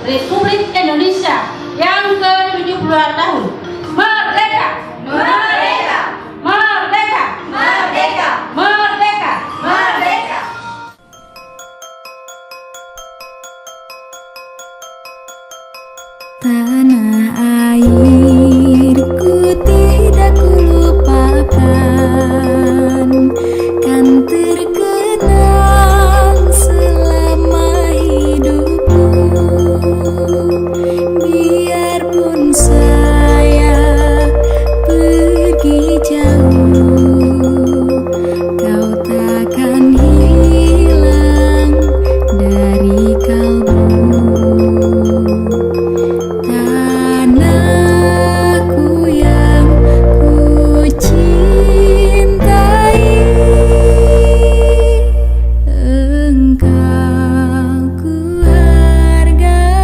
Republik Indonesia yang ke-72 tahun. Merdeka! Merdeka! Merdeka! Merdeka! Merdeka! Merdeka! Tanah airku tidak kulupakan, kan terkenang selama hidupku. Biarpun saya pergi jauh, kau takkan hilang dari kalbu. Tanahku yang ku cintai, engkau ku hargai.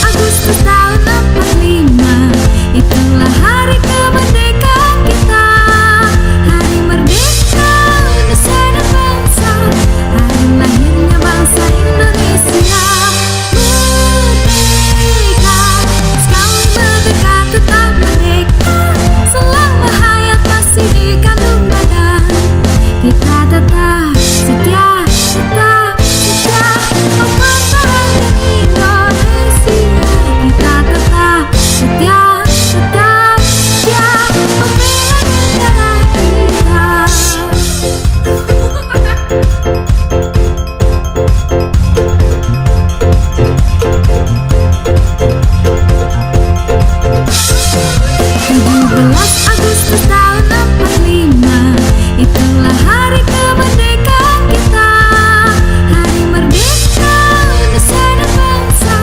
Agustus tahun 45, itulah hari kemerdekaan kita. Hari merdeka Indonesia dan bangsa, hari lahirnya bangsa Indonesia. Merdeka, sekali merdeka tetap merdeka. Selama hayat masih dikandung badan, kita tetap setia, tetap setia mempertahankan Indonesia. Kita tetap setia, tetap setia membela negara kita. Agustus tahun 45, itulah hari kemerdekaan kita. Hari merdeka Indonesia dan bangsa,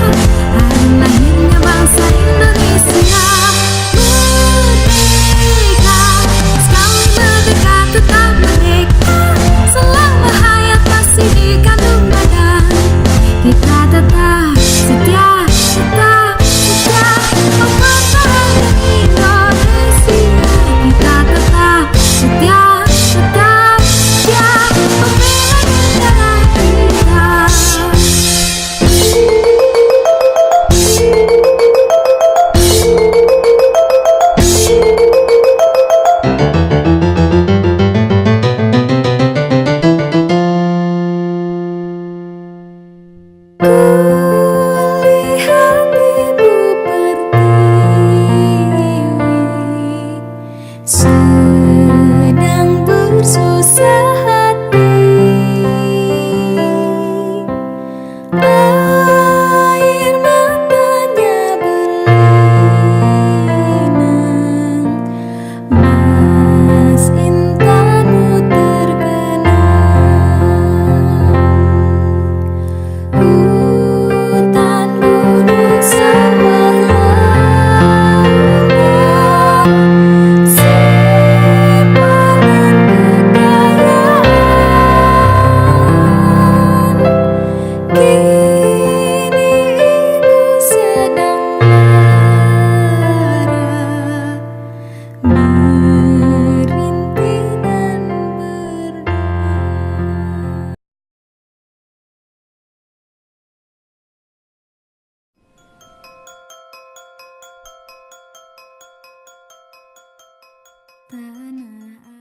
hari lahirnya bangsa Indonesia. Merdeka, sekali merdeka tetap merdeka. Selama hayat masih dikandung badan, kita tetap setia, tetap setia mempertahankan Indonesia. Kita tetap setia, tetap setia membela negara kita. Kulihat ibu pertiwi sedang bersusah hati. Air matanya berlinang, Mas Intanmu terkenang. Hutan, gunung, sawah, lautan, simpanan kekayaan. Kini ibu sedang lara, merintih dan berdoa. Tanah